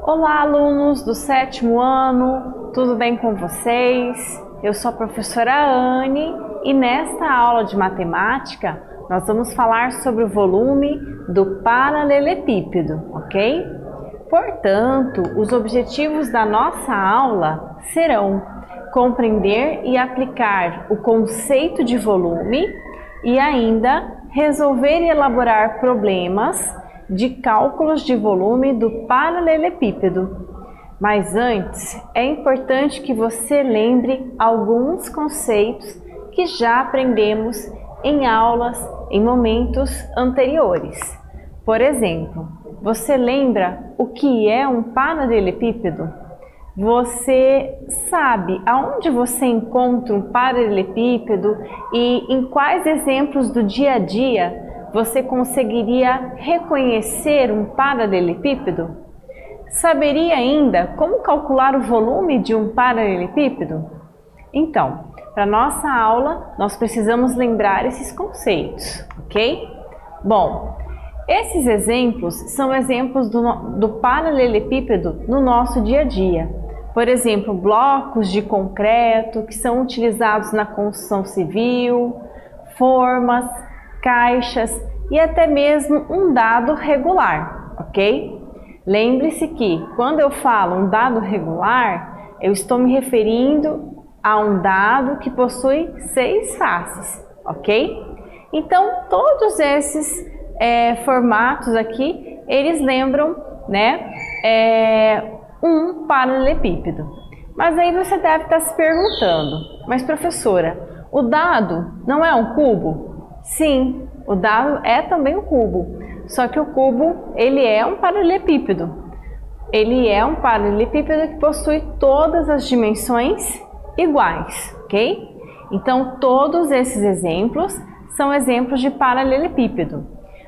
Olá, alunos do 7º ano, tudo bem com vocês? Eu sou a professora Anne e nesta aula de matemática nós vamos falar sobre o volume do paralelepípedo, ok? Portanto, os objetivos da nossa aula serão compreender e aplicar o conceito de volume e ainda resolver e elaborar problemas de cálculos de volume do paralelepípedo. Mas antes, é importante que você lembre alguns conceitos que já aprendemos em aulas em momentos anteriores. Por exemplo, você lembra o que é um paralelepípedo? Você sabe aonde você encontra um paralelepípedo e em quais exemplos do dia a dia você conseguiria reconhecer um paralelepípedo? Saberia ainda como calcular o volume de um paralelepípedo? Então, para nossa aula, nós precisamos lembrar esses conceitos, ok? Bom, esses exemplos são exemplos do paralelepípedo no nosso dia a dia. Por exemplo, blocos de concreto que são utilizados na construção civil, formas, caixas e até mesmo um dado regular, ok? Lembre-se que quando eu falo um dado regular, eu estou me referindo a um dado que possui 6 faces, ok? Então, todos esses formatos aqui, eles lembram, um paralelepípedo. Mas aí você deve estar se perguntando, mas professora, o dado não é um cubo? Sim, o dado é também um cubo, só que o cubo ele é um paralelepípedo. Ele é um paralelepípedo que possui todas as dimensões iguais, ok? Então todos esses exemplos são exemplos de paralelepípedo.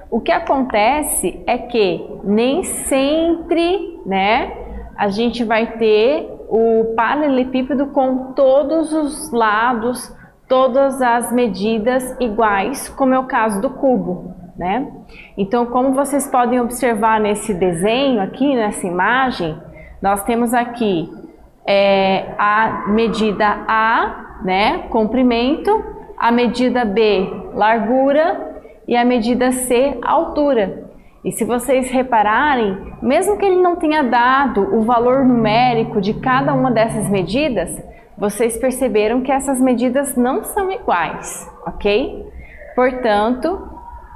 O que acontece é que nem sempre, a gente vai ter o paralelepípedo com todos os lados, todas as medidas iguais, como é o caso do cubo, Então, como vocês podem observar nesse desenho aqui, nessa imagem, nós temos aqui a medida A, comprimento, a medida B, largura e a medida C, altura. E se vocês repararem, mesmo que ele não tenha dado o valor numérico de cada uma dessas medidas, vocês perceberam que essas medidas não são iguais, ok? Portanto,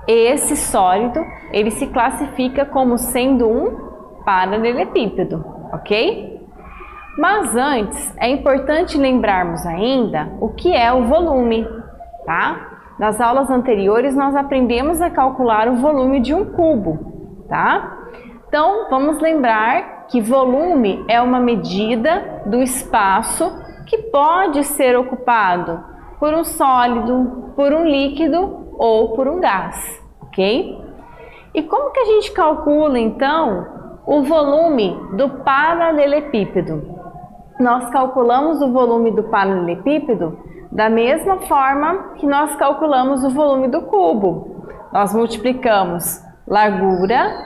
esse sólido, ele se classifica como sendo um paralelepípedo, ok? Mas antes, é importante lembrarmos ainda o que é o volume, tá? Nas aulas anteriores, nós aprendemos a calcular o volume de um cubo, tá? Então, vamos lembrar que volume é uma medida do espaço que pode ser ocupado por um sólido, por um líquido ou por um gás, ok? E como que a gente calcula, então, o volume do paralelepípedo? Nós calculamos o volume do paralelepípedo da mesma forma que nós calculamos o volume do cubo. Nós multiplicamos largura,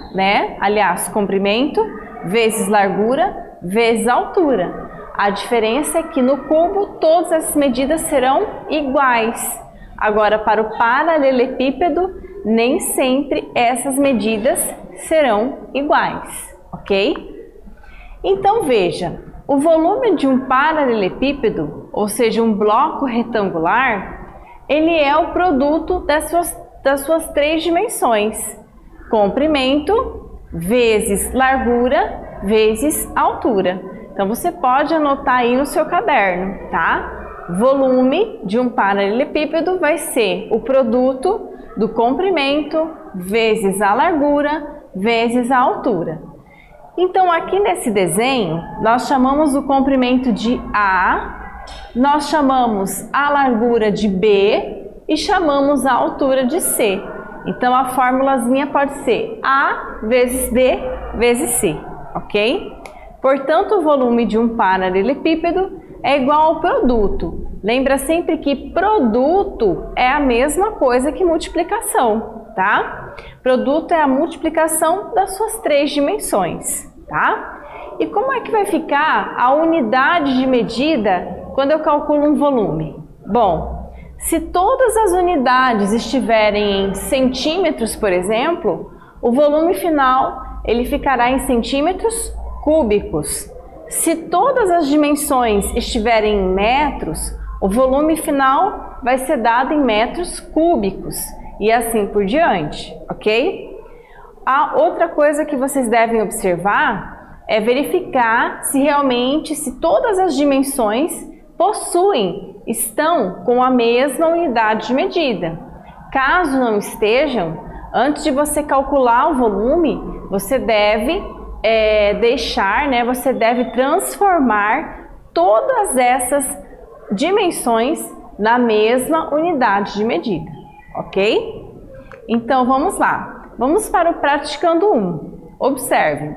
aliás, comprimento, vezes largura, vezes altura. A diferença é que no cubo todas essas medidas serão iguais. Agora, para o paralelepípedo, nem sempre essas medidas serão iguais, ok? Então, veja, o volume de um paralelepípedo, ou seja, um bloco retangular, ele é o produto das suas 3 dimensões. Comprimento vezes largura vezes altura. Então, você pode anotar aí no seu caderno, tá? Volume de um paralelepípedo vai ser o produto do comprimento vezes a largura vezes a altura. Então, aqui nesse desenho, nós chamamos o comprimento de A, nós chamamos a largura de B e chamamos a altura de C. Então, a formulazinha pode ser A vezes B vezes C, ok? Portanto, o volume de um paralelepípedo é igual ao produto. Lembra sempre que produto é a mesma coisa que multiplicação, tá? Produto é a multiplicação das suas 3 dimensões, tá? E como é que vai ficar a unidade de medida quando eu calculo um volume? Bom, se todas as unidades estiverem em centímetros, por exemplo, o volume final ele ficará em centímetros cúbicos. Se todas as dimensões estiverem em metros, o volume final vai ser dado em metros cúbicos e assim por diante, ok? A outra coisa que vocês devem observar é verificar se todas as dimensões estão com a mesma unidade de medida. Caso não estejam, antes de você calcular o volume, você deve você deve transformar todas essas dimensões na mesma unidade de medida, ok? Então vamos lá. Vamos para o praticando 1. Observe.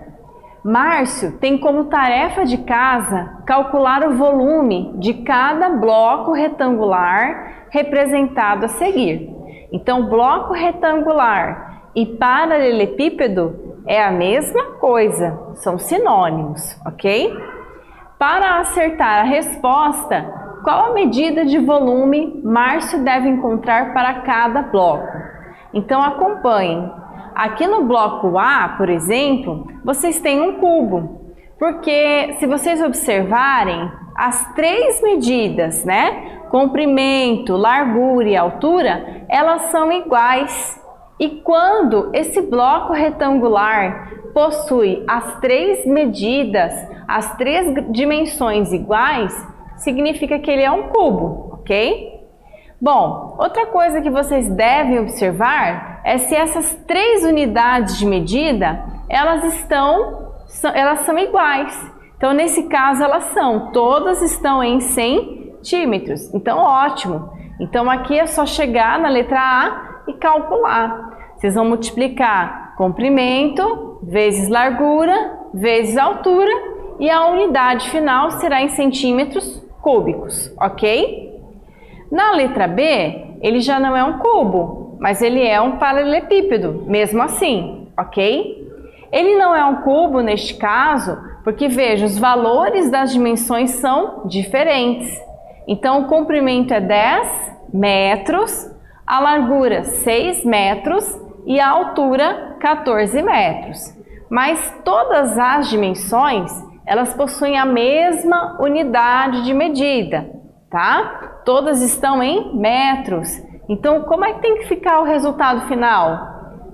Márcio tem como tarefa de casa calcular o volume de cada bloco retangular representado a seguir. Então, bloco retangular e paralelepípedo é a mesma coisa, são sinônimos, ok? Para acertar a resposta, qual a medida de volume Márcio deve encontrar para cada bloco? Então, acompanhem. Aqui no bloco A, por exemplo, vocês têm um cubo, porque se vocês observarem, as três medidas, né, comprimento, largura e altura, elas são iguais. E quando esse bloco retangular possui as três medidas, as três dimensões iguais, significa que ele é um cubo, ok? Bom, outra coisa que vocês devem observar é se essas três unidades de medida, elas são iguais. Então, nesse caso, todas estão em centímetros. Então, ótimo. Então, aqui é só chegar na letra A e calcular. Vocês vão multiplicar comprimento vezes largura vezes altura e a unidade final será em centímetros cúbicos, ok? Na letra B, ele já não é um cubo, mas ele é um paralelepípedo, mesmo assim, ok? Ele não é um cubo neste caso, porque veja, os valores das dimensões são diferentes. Então, o comprimento é 10 metros, a largura 6 metros e a altura 14 metros. Mas todas as dimensões, elas possuem a mesma unidade de medida, tá? Todas estão em metros. Então, como é que tem que ficar o resultado final?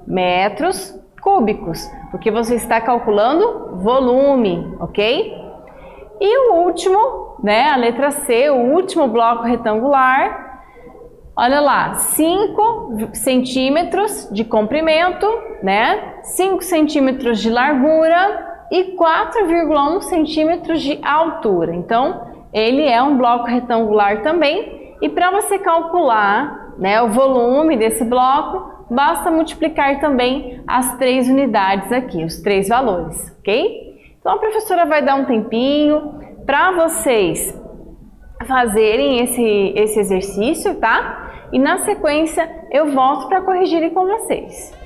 Metros cúbicos, porque você está calculando volume, ok? E o último, né, a letra C, o último bloco retangular, olha lá, 5 centímetros de comprimento, né, 5 centímetros de largura e 4,1 centímetros de altura. Então, ele é um bloco retangular também, e para você calcular, né, o volume desse bloco, basta multiplicar também as três unidades aqui, os três valores, ok? Então a professora vai dar um tempinho para vocês fazerem esse exercício, tá? E na sequência eu volto para corrigir com vocês.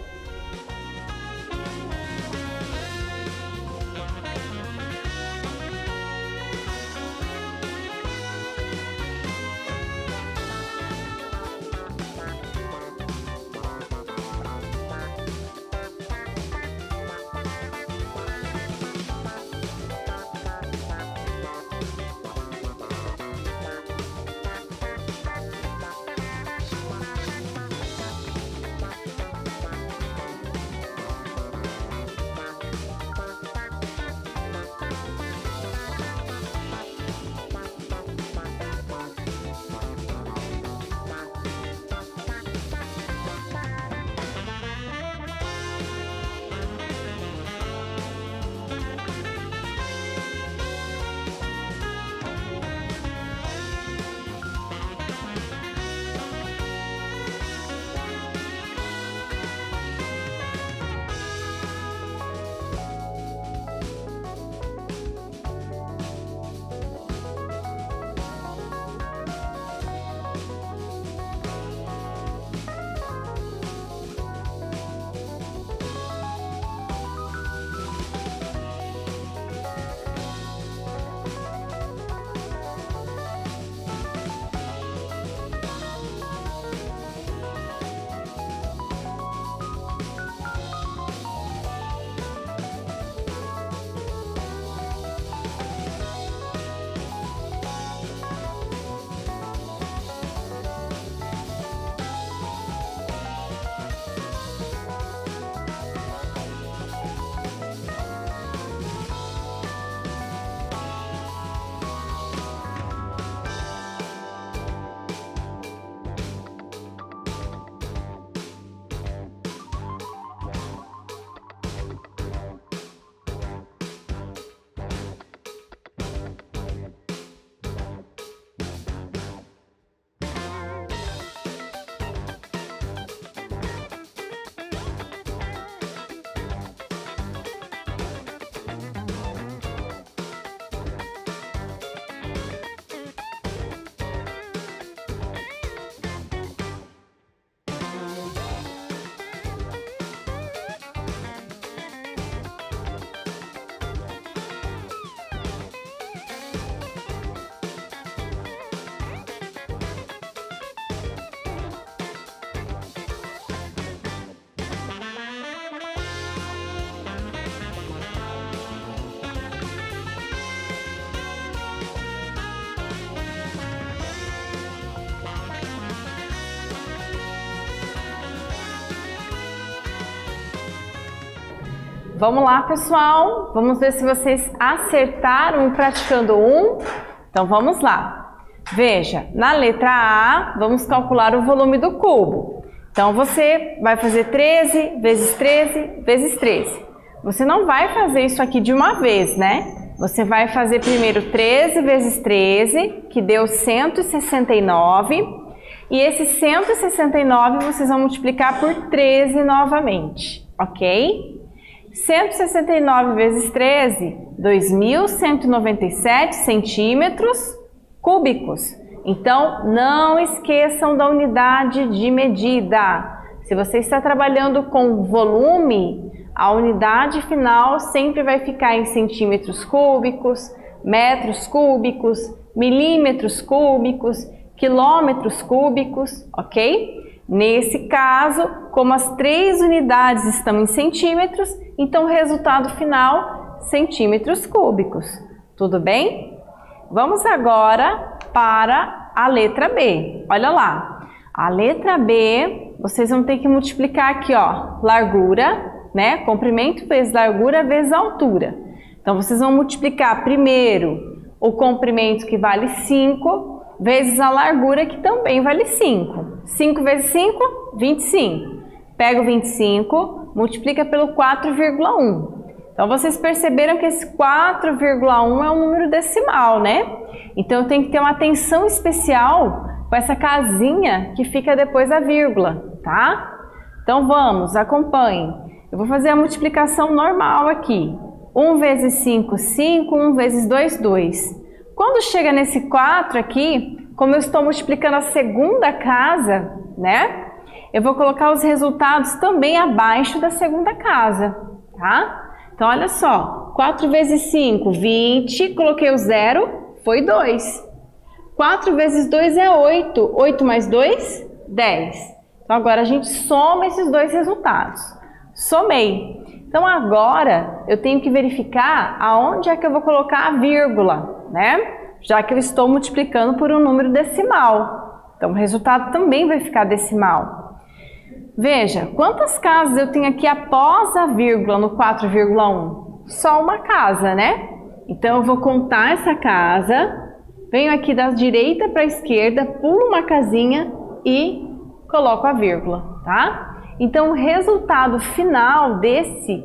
Vamos lá, pessoal. Vamos ver se vocês acertaram praticando 1. Então, vamos lá. Veja, na letra A, vamos calcular o volume do cubo. Então, você vai fazer 13 vezes 13 vezes 13. Você não vai fazer isso aqui de uma vez, né? Você vai fazer primeiro 13 vezes 13, que deu 169. E esse 169 vocês vão multiplicar por 13 novamente, ok? 169 vezes 13, 2.197 centímetros cúbicos. Então, não esqueçam da unidade de medida. Se você está trabalhando com volume, a unidade final sempre vai ficar em centímetros cúbicos, metros cúbicos, milímetros cúbicos, quilômetros cúbicos, ok? Nesse caso, como as 3 unidades estão em centímetros, então o resultado final, centímetros cúbicos. Tudo bem? Vamos agora para a letra B. Olha lá. A letra B, vocês vão ter que multiplicar aqui, ó, largura, né? Comprimento vezes largura vezes altura. Então, vocês vão multiplicar primeiro o comprimento, que vale 5, vezes a largura, que também vale 5. 5 vezes 5, 25. Pega o 25, multiplica pelo 4,1. Então, vocês perceberam que esse 4,1 é um número decimal, né? Então, eu tenho que ter uma atenção especial com essa casinha que fica depois da vírgula, tá? Então, vamos, acompanhem. Eu vou fazer a multiplicação normal aqui. 1 vezes 5, 5. 1 vezes 2, 2. Quando chega nesse 4 aqui, como eu estou multiplicando a segunda casa, né? Eu vou colocar os resultados também abaixo da segunda casa, tá? Então, olha só. 4 vezes 5, 20. Coloquei o 0, foi 2. 4 vezes 2 é 8. 8 mais 2, 10. Então, agora a gente soma esses dois resultados. Somei. Então, agora eu tenho que verificar aonde é que eu vou colocar a vírgula, né? Já que eu estou multiplicando por um número decimal. Então, o resultado também vai ficar decimal. Veja, quantas casas eu tenho aqui após a vírgula no 4,1? Só uma casa, né? Então, eu vou contar essa casa, venho aqui da direita para a esquerda, pulo uma casinha e coloco a vírgula, tá? Então, o resultado final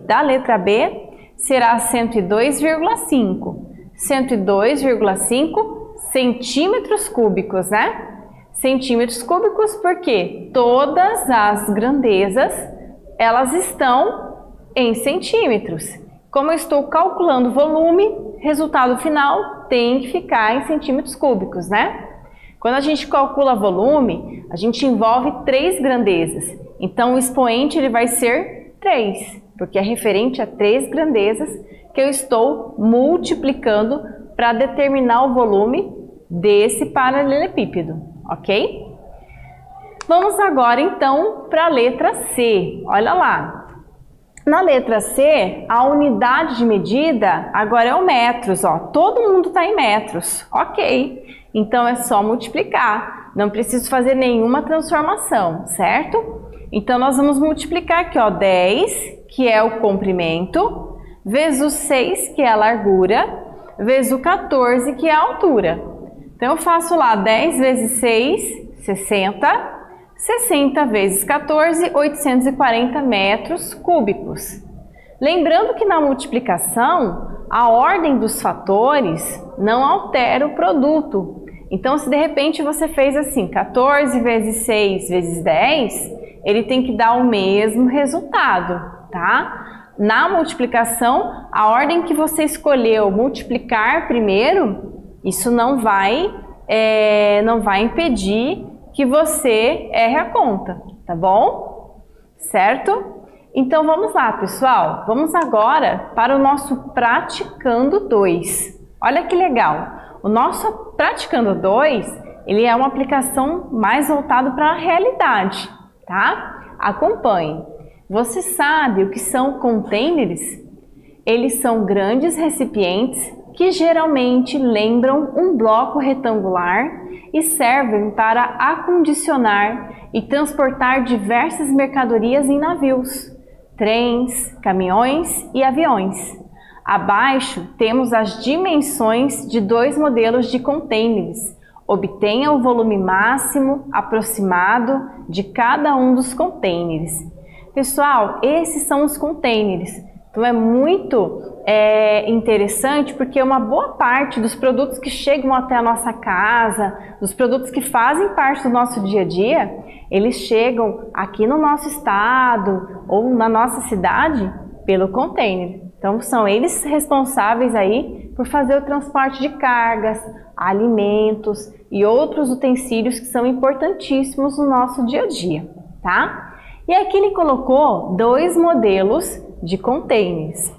da letra B será 102,5. 102,5 centímetros cúbicos, né? Centímetros cúbicos porque todas as grandezas, elas estão em centímetros. Como eu estou calculando o volume, resultado final tem que ficar em centímetros cúbicos, né? Quando a gente calcula volume, a gente envolve 3 grandezas. Então, o expoente ele vai ser 3, porque é referente a 3 grandezas que eu estou multiplicando para determinar o volume desse paralelepípedo, ok? Vamos agora, então, para a letra C. Olha lá. Na letra C, a unidade de medida agora é o metros, ó. Todo mundo está em metros, ok. Então, é só multiplicar. Não preciso fazer nenhuma transformação, certo? Então, nós vamos multiplicar aqui, ó, 10, que é o comprimento, vezes o 6, que é a largura, vezes o 14, que é a altura. Então, eu faço lá 10 vezes 6, 60, 60 vezes 14, 840 metros cúbicos. Lembrando que na multiplicação, a ordem dos fatores não altera o produto. Então, se de repente você fez assim, 14 vezes 6 vezes 10, ele tem que dar o mesmo resultado, tá? Na multiplicação, a ordem que você escolheu multiplicar primeiro, isso não vai impedir que você erre a conta, tá bom? Certo? Então, vamos lá, pessoal. Vamos agora para o nosso Praticando 2. Olha que legal. O nosso Praticando 2, ele é uma aplicação mais voltada para a realidade, tá? Acompanhe. Você sabe o que são containers? Eles são grandes recipientes que geralmente lembram um bloco retangular e servem para acondicionar e transportar diversas mercadorias em navios. trens, caminhões e aviões. Abaixo temos as dimensões de 2 modelos de contêineres. Obtenha o volume máximo aproximado de cada um dos contêineres. Pessoal, esses são os contêineres. Então é muito interessante porque uma boa parte dos produtos que chegam até a nossa casa, dos produtos que fazem parte do nosso dia a dia, eles chegam aqui no nosso estado ou na nossa cidade pelo contêiner. Então são eles responsáveis aí por fazer o transporte de cargas, alimentos e outros utensílios que são importantíssimos no nosso dia a dia, tá? E aqui ele colocou 2 modelos de contêineres.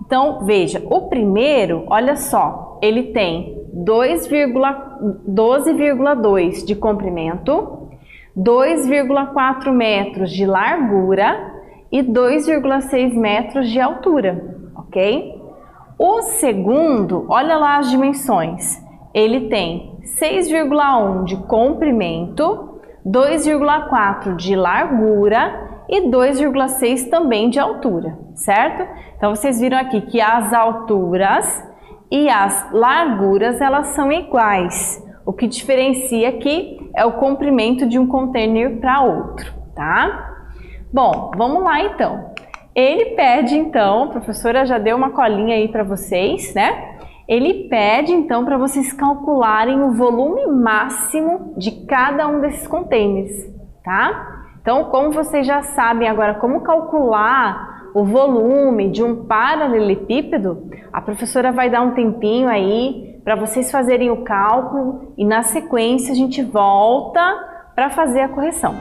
Então, veja, o primeiro, olha só, ele tem 12,2 de comprimento, 2,4 metros de largura e 2,6 metros de altura, ok? O segundo, olha lá as dimensões, ele tem 6,1 de comprimento, 2,4 de largura e 2,6 também de altura, certo? Então vocês viram aqui que as alturas e as larguras elas são iguais. O que diferencia aqui é o comprimento de um contêiner para outro, tá? Bom, vamos lá então. Ele pede então, a professora já deu uma colinha aí para vocês, né? Ele pede então para vocês calcularem o volume máximo de cada um desses contêineres, tá? Então, como vocês já sabem agora como calcular o volume de um paralelepípedo, a professora vai dar um tempinho aí para vocês fazerem o cálculo e na sequência a gente volta para fazer a correção.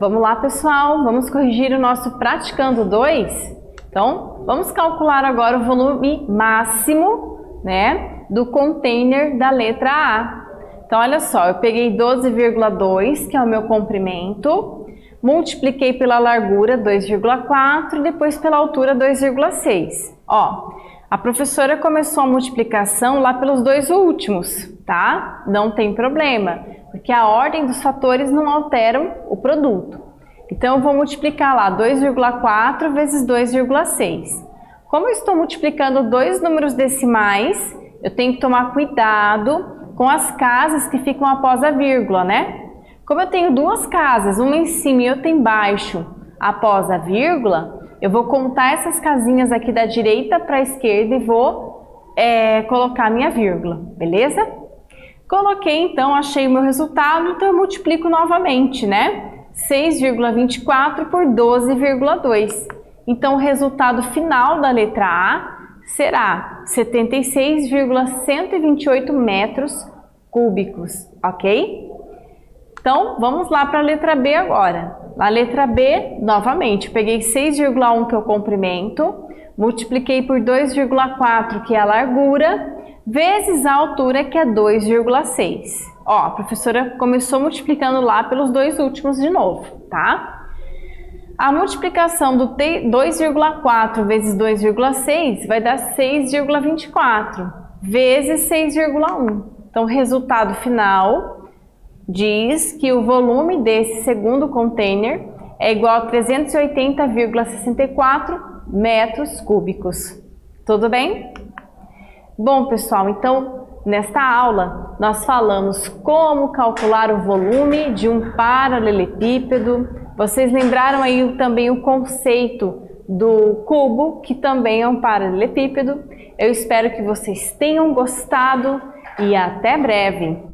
Vamos lá, pessoal, vamos corrigir o nosso praticando 2? Então, vamos calcular agora o volume máximo, né, do container da letra A. Então, olha só, eu peguei 12,2, que é o meu comprimento, multipliquei pela largura 2,4 e depois pela altura 2,6. Ó, a professora começou a multiplicação lá pelos dois últimos, tá? Não tem problema, porque a ordem dos fatores não alteram o produto. Então, eu vou multiplicar lá 2,4 vezes 2,6. Como eu estou multiplicando dois números decimais, eu tenho que tomar cuidado com as casas que ficam após a vírgula, né? Como eu tenho duas casas, uma em cima e outra embaixo, após a vírgula, eu vou contar essas casinhas aqui da direita para a esquerda e vou colocar minha vírgula, beleza? Coloquei, então, achei o meu resultado, então eu multiplico novamente, né? 6,24 por 12,2. Então, o resultado final da letra A será 76,128 metros cúbicos, ok? Então, vamos lá para a letra B agora. Na letra B, novamente, peguei 6,1 que é o comprimento, multipliquei por 2,4 que é a largura, vezes a altura que é 2,6. Ó, a professora começou multiplicando lá pelos dois últimos de novo, tá? A multiplicação do 2,4 vezes 2,6 vai dar 6,24 vezes 6,1. Então, o resultado final diz que o volume desse segundo container é igual a 380,64 metros cúbicos. Tudo bem? Bom, pessoal, então, nesta aula, nós falamos como calcular o volume de um paralelepípedo. Vocês lembraram aí também o conceito do cubo, que também é um paralelepípedo. Eu espero que vocês tenham gostado e até breve!